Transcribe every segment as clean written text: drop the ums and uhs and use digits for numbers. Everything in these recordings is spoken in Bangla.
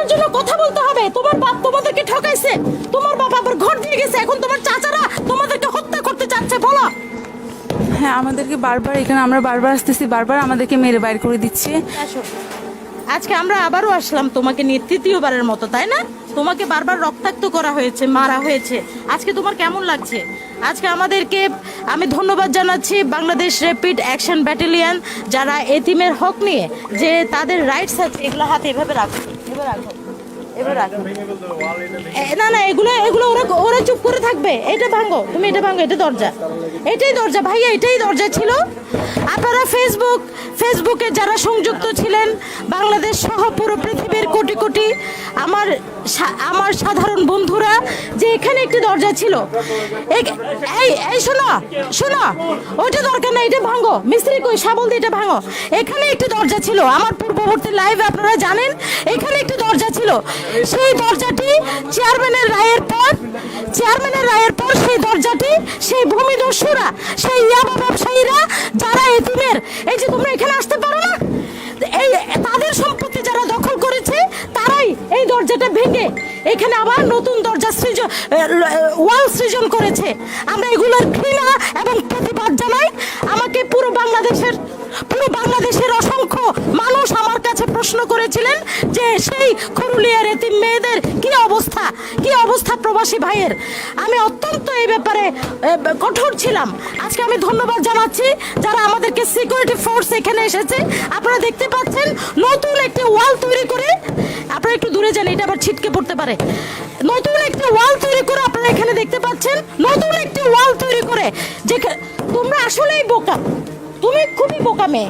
অধিকারের জন্য কথা বলতে হবে। তোমার বাপ তোমাদেরকে ঠকাইছে, তোমার বাপ আবার ঘর দিয়ে গেছে, এখন তোমার চাচারা তোমাদেরকে হত্যা করতে চাচ্ছে। বলো। হ্যাঁ, আমাদেরকে বারবার এখানে আমরা বারবার আসতেছি, বারবার আমাদেরকে মেরে বাইর করে দিচ্ছে। আজকে আমরা আবারও আসলাম তোমাকে নিয়ে তৃতীয়বারের মতো, তাই না? তোমাকে বারবার রক্তাক্ত করা হয়েছে, মারা হয়েছে। আজকে তোমার কেমন লাগছে? আজকে আমাদেরকে আমি ধন্যবাদ জানাচ্ছি বাংলাদেশ র্যাপিড অ্যাকশন ব্যাটালিয়ন, যারা এতিমের হক নিয়ে যে তাদের রাইটস আছে, এগুলো হাতে এভাবে রাখো, এভাবে রাখো, এবার রাখো। না না, এগুলো এগুলো ওরা ওরা চুপ করে থাকবে। এটা ভাঙো, তুমি এটা ভাঙো, এটা দরজা, এটাই দরজা ভাইয়া, এটাই দরজা ছিল। আপনারা ফেসবুকে যারা সংযুক্ত ছিলেন, বাংলাদেশ সহ পুরো পৃথিবীর কোটি কোটি আমার সাধারণ বন্ধুরা, যে এখানে একটি দরজা ছিল। এই শোনো শোনো, ওইটা দরকার না, এটা ভাঙো। মিস্ত্রি কই, শাবল দিয়ে এটা ভাঙো। এখানে একটি দরজা ছিল, আমার পূর্ববর্তী লাইভে আপনারা জানেন, এখানে একটি দরজা ছিল। সেই দরজাটি চেয়ারম্যানের রায়ের পর সেই দরজাটি সেই ভূমিদস্যুরা, সেই ইয়াবা ব্যবসায়ীরা, যারা এতিমের, এই যে তোমরা এখানে আসতে পারো না, এই তাদের সম্পত্তি যারা দখল করেছে, তারাই এই দরজাটা ভেঙে এখানে আবার নতুন দরজা ওয়াল সৃজন করেছে। আমরা এগুলোর ঘৃণা এবং প্রতিবাদ জানাই। আমাকে পুরো বাংলাদেশের অসংখ্য মানুষ আমার কাছে প্রশ্ন করেছিলেন যে সেই খরুলিয়ার এতিম মেয়েদের কি অবস্থা প্রবাসী ভাইয়ের। আমি অত্যন্ত এই ব্যাপারে কঠোর ছিলাম। আজকে আমি ধন্যবাদ জানাচ্ছি যারা আমাদেরকে সিকিউরিটি ফোর্স এখানে এসেছে। আপনারা দেখতে পাচ্ছেন নতুন একটি ওয়াল তৈরি করে, আপনারা একটু দূরে যান, এটা আবার ছিটকে পড়তে পারে। নতুন একটি ওয়াল তৈরি করে আপনারা এখানে দেখতে পাচ্ছেন, নতুন একটি ওয়াল তৈরি করে। যে তোমরা আসলেই বোকা, তুমি খুবই বোকা মেয়ে।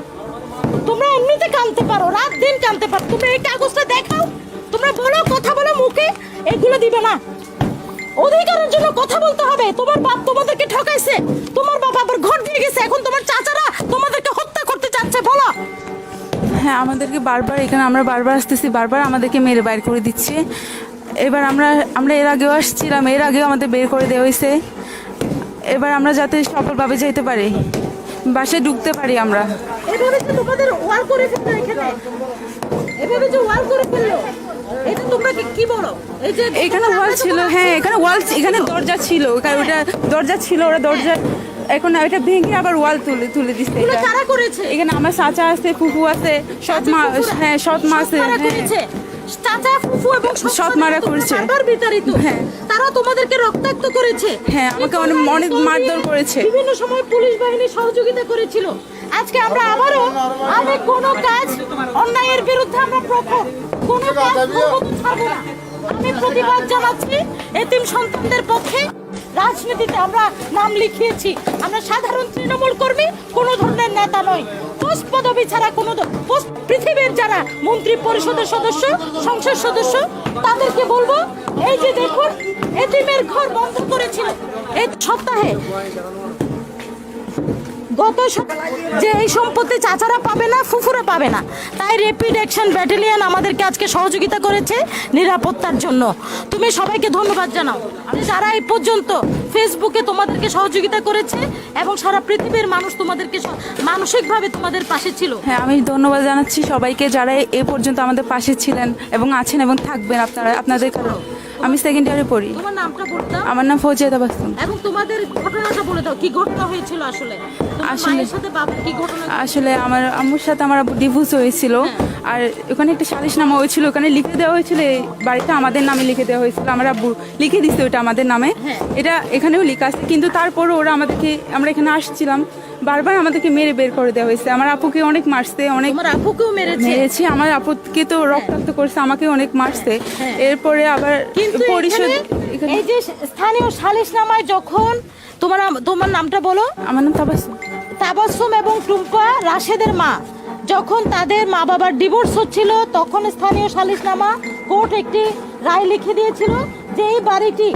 তোমরা এমনিতে কাঁদতে পারো, রাত দিন কাঁদতে পারো। তোমরা এই কাগজটা দেখাও, তোমরা বলো, কথা বলো মুখে, এগুলো দিবে না। অধিকারের জন্য কথা বলতে হবে। তোমার বাপ তোমাদেরকে ঠকাইছে, তোমার বাপ আবার ঘর দিয়ে গেছে, এখন তোমার চাচারা তোমাদেরকে হত্যা করতে চাচ্ছে। বলো। হ্যাঁ, আমাদেরকে বারবার এখানে আমরা বারবার আসতেছি, বারবার আমাদেরকে মেরে বাইর করে দিচ্ছে। এবার আমরা এর আগেও আসছিলাম, এর আগেও আমাদের বের করে দেওয়া হয়েছে। এবার আমরা যাতে সফলভাবে যেতে পারি, বাসায় ঢুকতে পারি। আমরা এভাবে যে তোমাদের ওয়াল করে ফেললো, এভাবে যে ওয়াল করে ফেললো, এটা তোমরা কি বলো? এই যে এখানে ওয়াল ছিল, হ্যাঁ এখানে দরজা ছিল, ওটা দরজা ছিল, ওরা দরজা এখন এটা ভেঙে আবার ওয়াল তুলে দিচ্ছে। এগুলো কারা করেছে? এখানে আমার চাচা আছে, ফুফু আছে, সৎ মা আছে। চাচা, ফুফু এবং সৎ মারা করেছে, বিতাড়িত। হ্যাঁ, তারা তোমাদেরকে রক্তাক্ত করেছে। হ্যাঁ, আমাকে অনেক মারধর করেছে। বিভিন্ন সময় পুলিশ বাহিনী সহযোগিতা করেছিল। আজকে আমরা আবারও কোনো কাজ অন্যায়ের বিরুদ্ধে আমরা প্রখর, কোনো কাজ ছাড়বো না। আমি প্রতিবাদ জানাচ্ছি এতিম সন্তানদের পক্ষে। রাজনীতিতে আমরা নাম লিখিয়েছি, আমরা সাধারণ তৃণমূল কর্মী, কোনো ধরনের নেতা নয়। পোস্ট পদবি ছাড়া কোনো পৃথিবীর যারা মন্ত্রী পরিষদের সদস্য, সংসদ সদস্য, তাদেরকে বলবো, এই যে দেখুন, এতিমের ঘর বন্ধ করেছিল এই সপ্তাহে। যে এই সম্পত্তি চাচারা পাবে না, ফুফুরা পাবে না। তাই র্যাপিড অ্যাকশন ব্যাটালিয়ন আমাদেরকে আজকে সহযোগিতা করেছে নিরাপত্তার জন্য। তুমি সবাইকে ধন্যবাদ জানাও, যারা এই পর্যন্ত ফেসবুকে তোমাদেরকে সহযোগিতা করেছে এবং সারা পৃথিবীর মানুষ তোমাদেরকে মানসিকভাবে তোমাদের পাশে ছিল। হ্যাঁ, আমি ধন্যবাদ জানাচ্ছি সবাইকে যারা এ পর্যন্ত আমাদের পাশে ছিলেন এবং আছেন এবং থাকবেন। আপনাদের আমি সেকেন্ড ইয়ারে পড়ি। তোমার নামটা বলে দাও। আমার নাম ফৌজিয়া তাবাসসুম। এবং তোমাদের ঘটনাটা বলে দাও, কি ঘটনা হয়েছিল আসলে? আসলে আমার আম্মুর সাথে আমার ডিভোর্স হয়েছিল, আর ওখানে একটা সালিশনামা হয়েছিল, ওখানে লিখে দেওয়া হয়েছিল এই বাড়িটা আমাদের নামে লিখে দেওয়া হয়েছিল। আমার আব্বু লিখে দিচ্ছে ওটা আমাদের নামে, এটা এখানেও লেখা আছে। কিন্তু তারপরও ওরা আমরা এখানে আসছিলাম, বারবার আমাদেরকে মেরে বের করে দেওয়া হয়েছে। আমার আপুকে অনেক মারছে, আপুকেও মেরেছি, আমার আপুকে তো রক্তাক্ত করছে, আমাকে অনেক মারছে। এরপরে আবার পরিষদ, এই যে স্থানীয় সালিশনামায় যখন তোমার নামটা বলো। আমার নাম তাবাসসুম এবং টুম্পা রাশেদের মা, যখন তাদের মা বাবার ডিভোর্স হচ্ছিল, তখন স্থানীয় সালিশনামা কোর্ট একটি রায় লিখে দিয়েছিল যে এই বাড়িটি,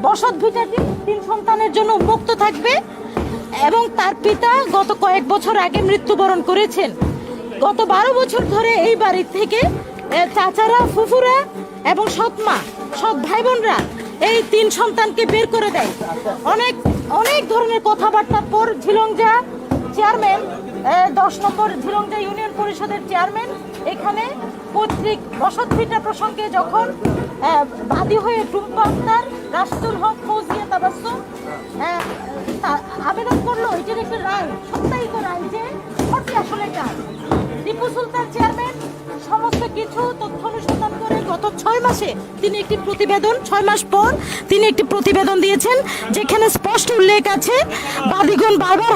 বসত ভিটাটি 3 সন্তানের জন্য উন্মুক্ত থাকবে। এবং তার পিতা গত কয়েক বছর আগে মৃত্যুবরণ করেছেন। গত 12 বছর ধরে এই বাড়ি থেকে চাচারা, ফুফুরা এবং সৎ ভাই বোনরা এই 3 সন্তানকে বের করে দেয়। অনেক ধরনের কথাবার্তার পর ঝিলংজা চেয়ারম্যান, 10 নম্বর ঝিলংজা ইউনিয়ন পরিষদের চেয়ারম্যান এখানে পৈতৃক বসত ভিটা প্রসঙ্গে যখন বাদী হয়ে টুম্পা আক্তার, রাশিদুল হক, ফৌজিয়া তাবাসসুম আবেদন করলো, এটার একটি রায়, সত্যায়িত রায় যে ঘরটি আসলে কার। টিপু সুলতান চেয়ারম্যান সমস্ত কিছু তথ্য অনুসন্ধান করে গত 6 মাসে তিনি একটি প্রতিবেদন, 6 মাস পর তিনি একটি প্রতিবেদন দিয়েছেন, যেখানে স্পষ্ট উল্লেখ আছে বাদীগণ বারবার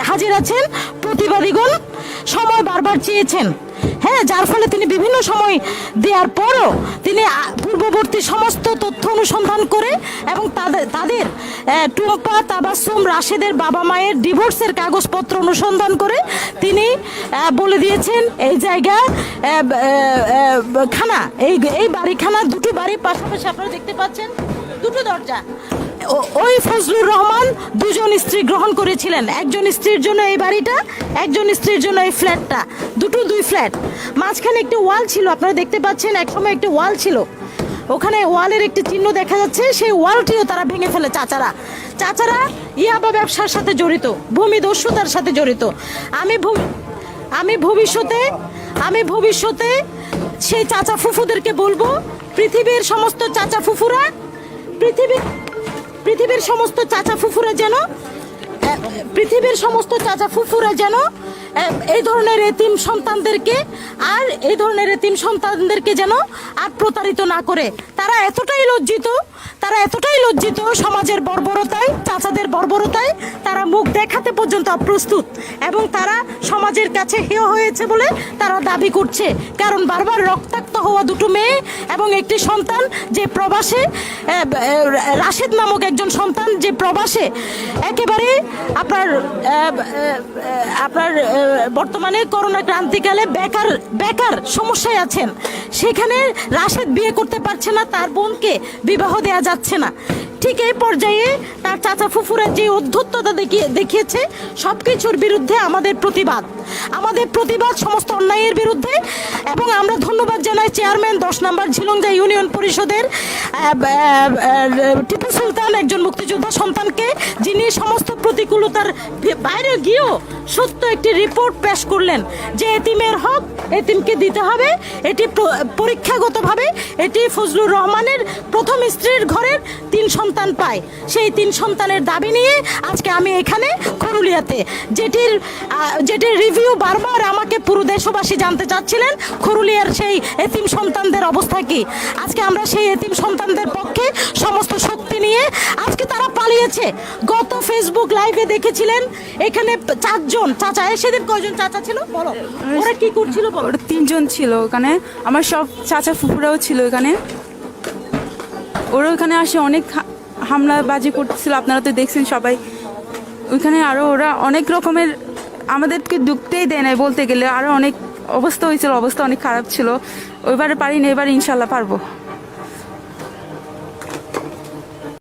হাজির আছেন, প্রতিবাদীগণ সময় বারবার চেয়েছেন। হ্যাঁ, যার ফলে তিনি বিভিন্ন সময় দেওয়ার পরও তিনি পূর্ববর্তী সমস্ত তথ্য অনুসন্ধান করে এবং তাদের টুম্পা, তাবাসসুম, রাশেদের বাবা মায়ের ডিভোর্সের কাগজপত্র অনুসন্ধান করে তিনি বলে দিয়েছেন এই জায়গা খানা, এই বাড়িখানা, দুটো বাড়ির পাশাপাশি আপনারা দেখতে পাচ্ছেন দুটো দরজা। ওই ফজলুর রহমান দুজন স্ত্রী গ্রহণ করেছিলেন, একজন স্ত্রীর জন্য এই বাড়িটা, একজন স্ত্রীর জন্য এই ফ্ল্যাটটা, দুই ফ্ল্যাট। মাঝখানে একটি ওয়াল ছিল, আপনারা দেখতে পাচ্ছেন একসময় একটি ওয়াল ছিল, ওখানে ওয়ালের একটি চিহ্ন দেখা যাচ্ছে, সেই ওয়ালটিও তারা ভেঙে ফেলে। চাচারা ইয়াবা ব্যবসার সাথে জড়িত, ভূমিদস্যুতার সাথে জড়িত। আমি ভবিষ্যতে সেই চাচা ফুফুদেরকে বলবো, পৃথিবীর সমস্ত চাচা ফুফুরা যেন এই ধরনের এতিম সন্তানদেরকে যেন আর প্রতারিত না করে। তারা এতটাই লজ্জিত সমাজের বর্বরতায়, চাচাদের বর্বরতায়, তারা মুখ দেখাতে পর্যন্ত অপ্রস্তুত, এবং তারা সমাজের কাছে হেয় হয়েছে বলে তারা দাবি করছে। কারণ বারবার রক্তাক্ত হওয়া দুটো মেয়ে এবং একটি সন্তান যে প্রবাসে, রাশেদ নামক একজন সন্তান যে প্রবাসে একেবারে আপনার বর্তমানে করোনা ক্রান্তিকালে বেকার সমস্যায় আছেন, সেখানে রাশেদ বিয়ে করতে পারছে না, তার বোনকে বিবাহ দেয়া যাচ্ছে না। ঠিক এই পর্যায়ে তার চাচা ফুফুরা যে অধ্যত্ততা দেখিয়েছে, সবকিছুর বিরুদ্ধে আমাদের প্রতিবাদ সমস্ত অন্যায়ের বিরুদ্ধে। এবং আমরা ধন্যবাদ জানাই চেয়ারম্যান 10 নম্বর ঝিলংজা ইউনিয়ন পরিষদের টিপু সুলতান, একজন মুক্তিযোদ্ধা সন্তানকে, যিনি সমস্ত প্রতিকূলতার বাইরে গিয়েও সত্য একটি রিপোর্ট পেশ করলেন যে এতিমের হক এতিমকে দিতে হবে। এটি পরীক্ষাগতভাবে এটি ফজলুর রহমানের প্রথম স্ত্রীর ঘরের 3 সন্তান পায়, সেই 3 সন্তানের দাবি নিয়ে আজকে আমি এখানে খরুলিয়াতে, যেটির রিভিউ বারবার আমাকে পুরো দেশবাসী জানতে চাচ্ছিলেন, খরুলিয়ার সেই এতিম সন্তানদের অবস্থা কি। আজকে আমরা সেই এতিম সন্তানদের পক্ষে সমস্ত শক্তি নিয়ে, আজকে তারা পালিয়েছে। গত ফেসবুক লাইভে দেখেছিলেন এখানে 4 জন চাচা, সেদিন কয়জন চাচা ছিল বলো, ওরা কি করছিল বলো? 3 জন ছিল ওখানে, আমার সব চাচা ফুফুরাও ছিল এখানে। ওরা ওখানে আসে অনেক হামলাবাজি করতেছিল, আপনারা তো দেখছেন সবাই ওইখানে। আরও ওরা অনেক রকমের আমাদেরকে ঢুকতেই দেয় নাই বলতে গেলে, আরও অনেক অবস্থা হয়েছিল, অবস্থা অনেক খারাপ ছিল। ওইবারে পারিনি, এবার ইনশাল্লাহ পারবো।